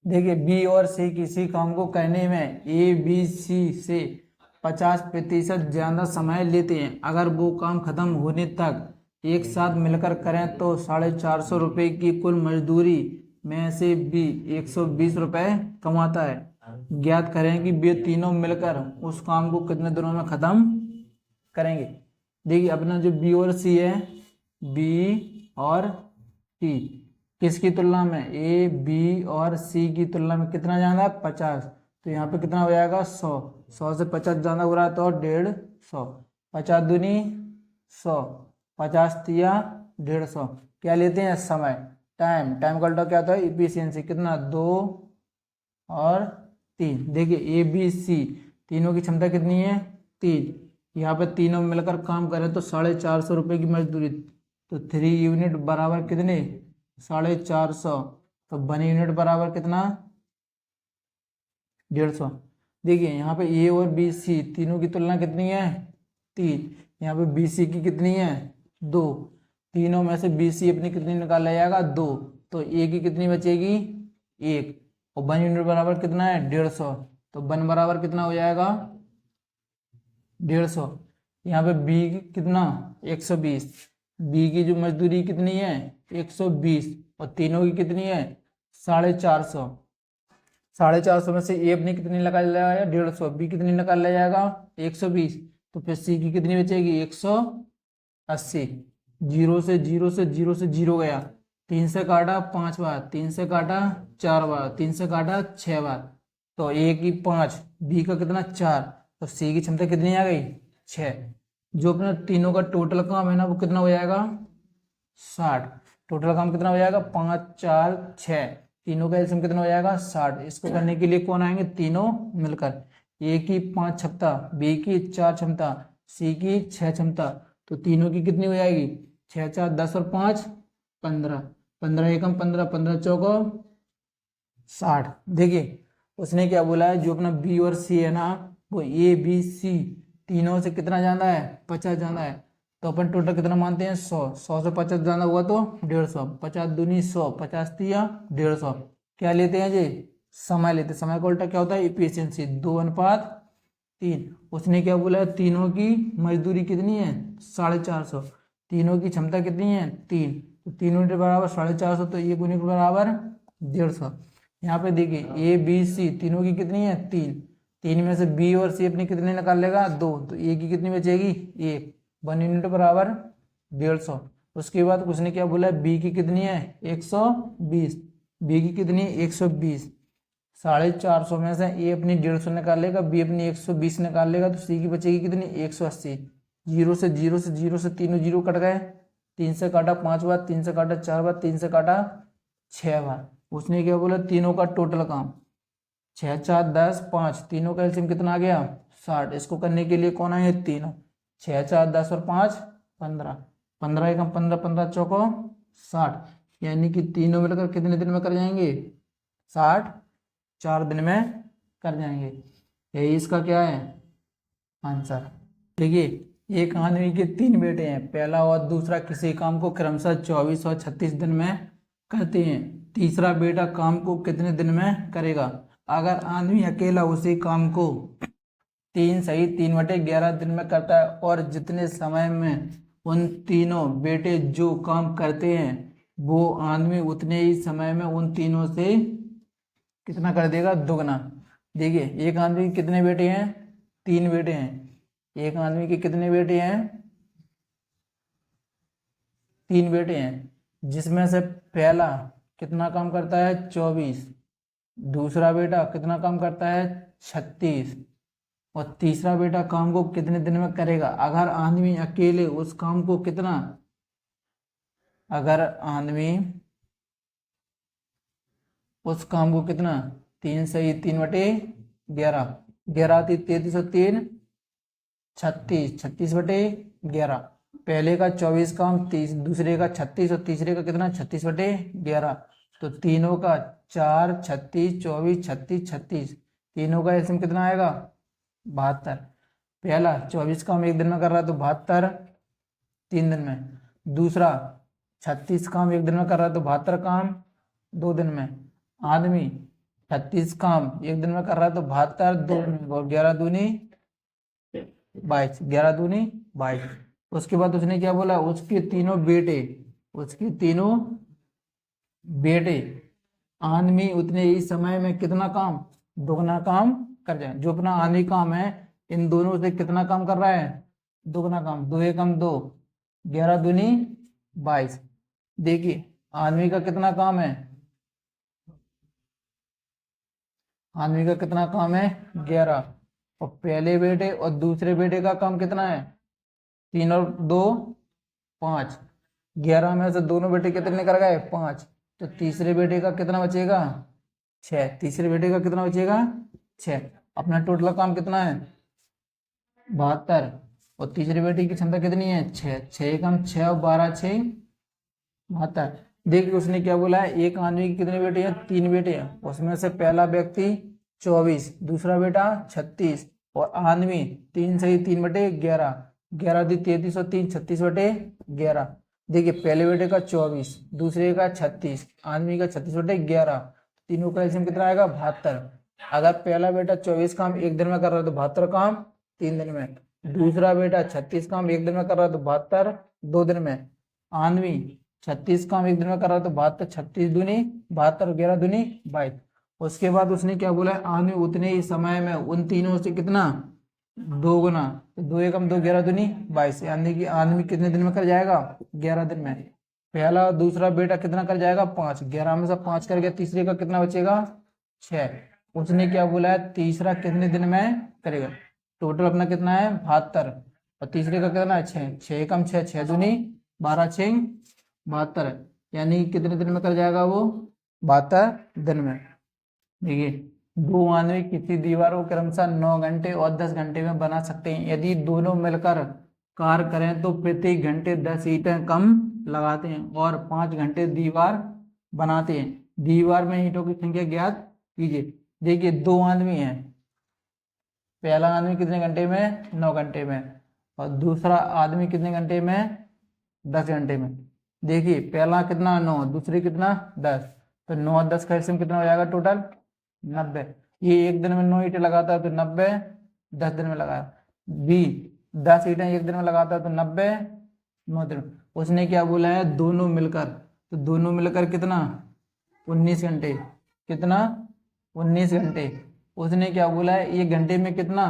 देखिए बी और सी किसी काम को करने में ए बी सी से 50% ज्यादा समय लेते हैं। अगर वो काम खत्म होने तक एक साथ मिलकर करें तो 450 रुपये की कुल मजदूरी में से बी 120 रुपये कमाता है। ज्ञात करें कि वे तीनों मिलकर उस काम को कितने दिनों में खत्म करेंगे। देखिए अपना जो बी और सी है, बी और सी किसकी तुलना में, ए बी और सी की तुलना में कितना ज्यादा है, 50। तो यहाँ पे कितना हो जाएगा, 100। 100 से 50 ज्यादा हो रहा है तो 150। 50 दूनी 100, 50 तिया 150। क्या लेते हैं, समय, टाइम। टाइम का उल्टा क्या होता है, इफिशियंसी। कितना, 2 और 3। देखिए ए बी सी तीनों की क्षमता कितनी है, 3। यहाँ पे तीनों मिलकर काम करें तो 450 रुपये की मजदूरी। तो 3 यूनिट बराबर कितने, 450। तो 1 यूनिट बराबर कितना, 150। देखिए यहाँ पे ए और बी सी तीनों की तुलना कितनी है, 3। यहाँ पे बी सी की कितनी है, 2। तीनों में से बी सी अपनी कितनी निकाल जाएगा, 2। तो ए की कितनी बचेगी, 1। और 1 यूनिट बराबर कितना है, 150। तो 1 बराबर कितना हो जाएगा, 150। यहाँ पे बी की कितना, 120। बी की जो मजदूरी कितनी है, 120। और तीनों की कितनी है, 450। 450 में से ए अपनी कितनी निकाल जाएगा, 150। बी कितनी निकाल ले जाएगा, 120। तो फिर सी की कितनी बचेगी, 180। जीरो से जीरो गया। 3 से काटा 5 बार, 3 से काटा 4 बार, 3 से काटा 6 बार। तो ए की 5, बी का कितना 4। तो सी की क्षमता कितनी आ गई, 6। जो अपना तीनों का टोटल काम है ना वो कितना हो जाएगा, 60। टोटल काम कितना हो जाएगा, 5 4 6। तीनों का एलसीएम कितना हो जाएगा, 60। इसको करने के लिए कौन आएंगे, तीनों मिलकर। ए की 5 क्षमता, बी की 4 क्षमता, सी की 6 क्षमता। तो तीनों की कितनी हो जाएगी, 6 4 10 और 5 15। 15 एकम 15, 15 चौको 60। देखिए उसने क्या बोला है, जो अपना बी और सी है ना वो ए बी सी तीनों से कितना ज्यादा है, 50 ज्यादा है। तो अपन टोटल कितना मानते हैं, 100। 100 से 50 ज्यादा हुआ तो 150। 50 दूनी 100, 50 तिया 150। क्या लेते हैं जी, समय लेते हैं। समय का उल्टा क्या होता है, इफिशियंसी। 2:3। उसने क्या बोला है, तीनों की मजदूरी कितनी है, 450। तीनों की क्षमता कितनी है, 3। तो 3 यूनिट बराबर 450। तो 1 यूनिट बराबर 150। यहाँ पे देखिए ए बी सी तीनों की कितनी है, 3। 3 में से बी और सी अपनी कितनी निकाल लेगा, 2। तो ए की कितनी बचेगी, 1। 1 यूनिट बराबर 150। उसके बाद उसने क्या बोला, बी की कितनी है, 120। बी की कितनी है, 120। 450 में से ए अपनी 150 निकाल लेगा, बी अपनी 120 निकाल लेगा। तो सी की बचेगी कितनी, 180। जीरो से तीनों जीरो कट गए। 3 से काटा 5 बार, 3 से काटा 4 बार, 3 से काटा 6 बार। उसने क्या बोला, तीनों का टोटल काम। 6 4 10 5, तीनों का एलसीएम कितना आ गया, 60। इसको करने के लिए कौन आए, तीनों। 6 4 10 और 5 15। 15 एकम 15, 15 चौको 60। यानी कि तीनों मिलकर कितने दिन में कर जाएंगे, 60 4 दिन में कर जाएंगे। यही इसका क्या है, आंसर। देखिए एक आदमी के 3 बेटे हैं। पहला और दूसरा किसी काम को क्रमशः 24 और 36 दिन में करते हैं। तीसरा बेटा काम को कितने दिन में करेगा। अगर आदमी अकेला उसी काम को 3 दिन में करता है और जितने समय में उन तीनों बेटे जो काम करते हैं वो आदमी उतने ही समय में उन तीनों से कितना कर देगा, दुगना। देखिए एक आदमी के कितने बेटे हैं, 3 बेटे हैं। एक आदमी के कितने बेटे हैं, 3 बेटे हैं। जिसमें से पहला कितना काम करता है, 24। दूसरा बेटा कितना काम करता है, 36। और तीसरा बेटा काम को कितने दिन में करेगा। अगर आदमी अकेले उस काम को कितना, अगर आदमी उस काम को कितना, 3 सही 3/11, 11 33 और 3 36, 36/11। पहले का 24 काम, 30, दूसरे का 36 और तीसरे का कितना, 36/11। तो तीनों का 4 36 24 36 36। तीनों का एलसीएम कितना आएगा, 72। पहला 24 काम 1 दिन में कर रहा है तो 72 3 दिन में। दूसरा 36 काम 1 दिन में कर रहा है तो 72 काम 2 दिन में। आदमी 36 काम एक दिन में कर रहा है तो 72, 2 और 11 दूनी 22, 11 दूनी 22। उसके बाद उसने क्या बोला, उसके तीनों बेटे आदमी उतने ही समय में कितना काम, दोगुना काम कर जाए। जो अपना आदमी काम है इन दोनों से कितना काम कर रहा है, दोगुना काम। 2 एकम 2, 11 दूनी 22। देखिए आदमी का कितना काम है, आदमी का कितना काम है 11, और पहले बेटे और दूसरे बेटे का काम कितना है 3 और 2 5। 11 में से दोनों बेटे कितने कर गए 5, तो तीसरे बेटे का कितना बचेगा 6। तीसरे बेटे का कितना बचेगा 6। अपना टोटल काम कितना है 72, और तीसरे बेटे की क्षमता कितनी है 6। 6 कम 6 और 12 6 72। देखिए उसने क्या बोला है, एक आदमी के कितने बेटे हैं 3 बेटे हैं, उसमें से पहला व्यक्ति 24, दूसरा बेटा 36, और आदमी 3 से ही 3 बटे 11, 11 दी 33 और 3 36 बटे 11। देखिए पहले बेटे का 24, दूसरे का 36, आदमी का 36 बटे 11, तीनों का एलसीएम कितना आएगा 72। अगर पहला बेटा 24 काम एक दिन में कर रहा है तो 72 काम 3 दिन में, दूसरा बेटा 36 काम एक दिन में कर रहा है तो 72 2 दिन में, आदमी 36 काम एक दिन में कर रहा है तो 72 36 दूनी 72, 11 दूनी 22। उसके बाद उसने क्या बोला है, आदमी उतने ही समय में उन तीनों से कितना दो गुना, तो 2 एकम 2, 11 दूनी 22, यानी कि आदमी कितने दिन में कर जाएगा 11 दिन में। पहला और दूसरा बेटा कितना कर जाएगा 5, 11 में से 5 कर गया, तीसरे का कितना बचेगा 6। उसने क्या बोला है तीसरा कितने दिन में करेगा, टोटल अपना कितना है 72, और तीसरे का कितना है 6, 6 एकम 6, 6 दूनी 12 6 72, यानी कितने दिन में कर जाएगा वो 72 दिन में। देखिए दो आदमी किसी दीवार को क्रमशः 9 घंटे और 10 घंटे में बना सकते हैं। यदि दोनों मिलकर कार्य करें तो प्रति घंटे 10 ईंटें कम लगाते हैं और 5 घंटे दीवार बनाते हैं। दीवार में ईंटों की संख्या ज्ञात कीजिए। देखिए 2 आदमी हैं, पहला आदमी कितने घंटे में 9 घंटे में, और दूसरा आदमी कितने घंटे में 10 घंटे में। देखिए पहला कितना 9, दूसरी कितना 10, तो 9 और 10 का एलसीएम कितना हो जाएगा टोटल 90। ये एक दिन में 9 ईंटें लगाता है तो 90 10 दिन में लगाया। बी 10 ईंटें एक दिन में लगाता है तो 90 9 दिन में। उसने क्या बोला है दोनों मिलकर, तो दोनों मिलकर कितना 19 घंटे, कितना 19 घंटे। उसने क्या बोला है 1 घंटे में कितना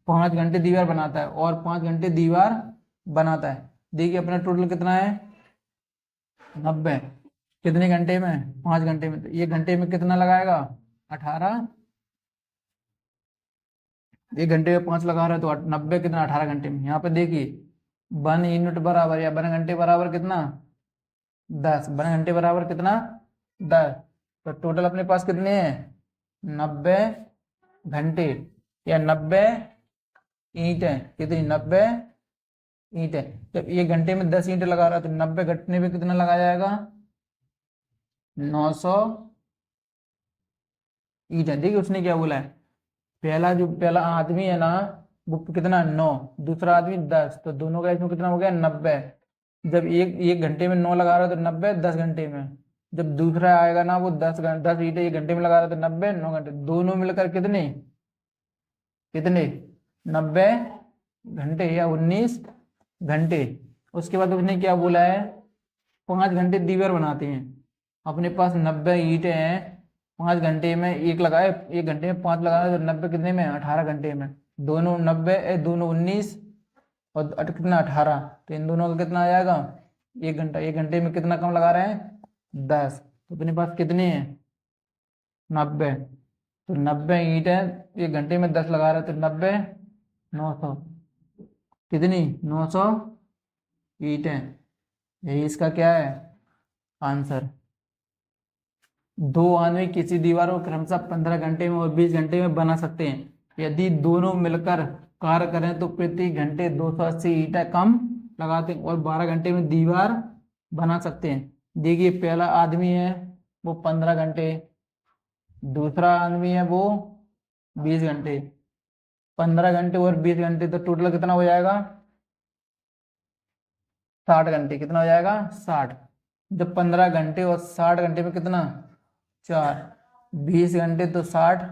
5 घंटे दीवार बनाता है और 5 घंटे दीवार बनाता है। देखिए अपना टोटल कितना है 90, कितने घंटे में 5 घंटे में, तो 1 घंटे में कितना लगाएगा 18, 1 घंटे में 5 लगा रहा है तो 90 कितना 18 घंटे में। यहाँ पे देखिए 1 यूनिट बराबर या 1 घंटे बराबर कितना 10, 1 घंटे बराबर कितना 10, तो टोटल अपने पास कितने हैं 90 घंटे या 90 ईंटें, कितनी 90 ईंटें। जब 1 घंटे में 10 ईंटें लगा रहा है तो 90 घंटे में कितना लगाया जाएगा 900 ईंटें। देखिए उसने क्या बोला है, पहला आदमी है ना वो कितना 9, दूसरा आदमी 10, तो दोनों का इसमें कितना हो गया 90। जब एक घंटे में 9 लगा रहा है तो 90 10 घंटे में। जब दूसरा आएगा ना वो 10 ईंटें 1 घंटे में लगा रहा है तो 90 9 घंटे, दोनों मिलकर कितने कितने 90 घंटे या 19 घंटे। उसके बाद उसने क्या बोला है 5 घंटे दीवार बनाते हैं। अपने पास 90 ईंटें हैं, 5 घंटे में एक लगाए, 1 घंटे में 5 लगाए तो 90 कितने में 18 घंटे में। दोनों 90 दोनों 19 और कितना 18, तो इन दोनों का कितना आ जाएगा 1 घंटा। 1 घंटे में कितना कम लगा रहे हैं 10, तो अपने पास कितने हैं 90, तो 90 ईंटें 1 घंटे में 10 लगा रहे हैं तो 90 900, कितनी 900 ईंटें। यही इसका क्या है आंसर। 2 आदमी किसी दीवार को क्रमशः 15 घंटे में और 20 घंटे में बना सकते हैं। यदि दोनों मिलकर कार्य करें तो प्रति घंटे 280 ईंटें कम लगाते हैं और 12 घंटे में दीवार बना सकते हैं। देखिए पहला आदमी है वो 15 घंटे, दूसरा आदमी है वो 20 घंटे। 15 घंटे और 20 घंटे तो टोटल कितना हो जाएगा 60 घंटे। कितना हो जाएगा 60। जब 15 घंटे और 60 घंटे में कितना 4, 20 घंटे तो 60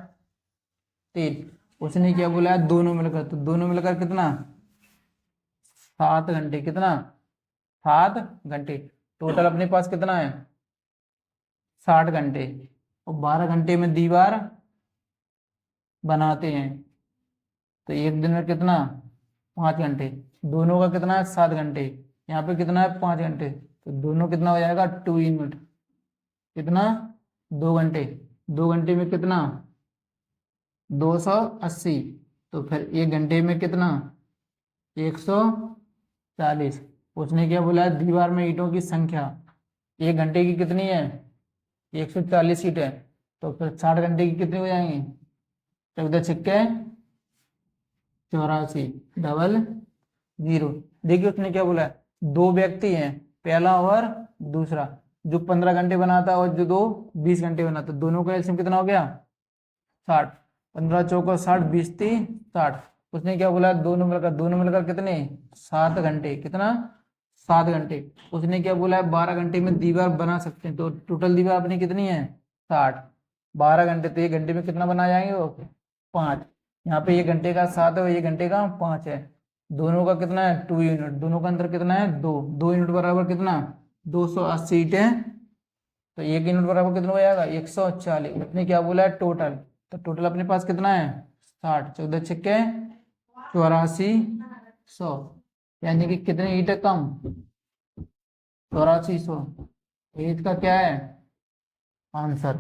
3। उसने क्या बोला है दोनों मिलकर, तो दोनों मिलकर कितना 7 घंटे, कितना 7 घंटे। टोटल अपने पास कितना है 60 घंटे। और 12 घंटे में दीवार बनाते हैं, तो एक दिन में कितना 5 घंटे। दोनों का कितना है 7 घंटे, यहाँ पे कितना है 5 घंटे, तो दोनों कितना हो जाएगा 2 यूनिट, कितना 2 घंटे। 2 घंटे में कितना 280, तो फिर एक घंटे में कितना 140। उसने क्या बोला है दीवार में ईंटों की संख्या एक घंटे की कितनी है 140 ईंट है, तो फिर 60 घंटे की कितनी हो जाएंगी 14 छिक्के 84 डबल 0। देखिए उसने क्या बोला है दो व्यक्ति हैं, पहला और दूसरा, जो 15 घंटे बनाता है और जो दो 20 घंटे बनाता है, दोनों का एलसीएम कितना हो गया 60। 15 चौको 60, 20 30 60। उसने क्या बोला दोनों मिलकर कितने 7 घंटे, कितना 7 घंटे। उसने क्या बोला है 12 घंटे में दीवार बना सकते हैं, तो टोटल दीवार अपनी कितनी है 60। 12 घंटे तो 1 घंटे में कितना बना जाएंगे वो 5। यहाँ पे 1 घंटे का 7 है और 1 घंटे का 5 है। दोनों का कितना है 2 यूनिट, दोनों का अंतर कितना है 2। 2 यूनिट बराबर कितना 280 ईंट है, तो 1 यूनिट बराबर कितना हो जाएगा 140। उसने क्या बोला है टोटल, तो टोटल अपने पास कितना है 60। 14 छिक्के 84 100, यानी कि कितने ईंट है कम 8400। ईंट का क्या है आंसर।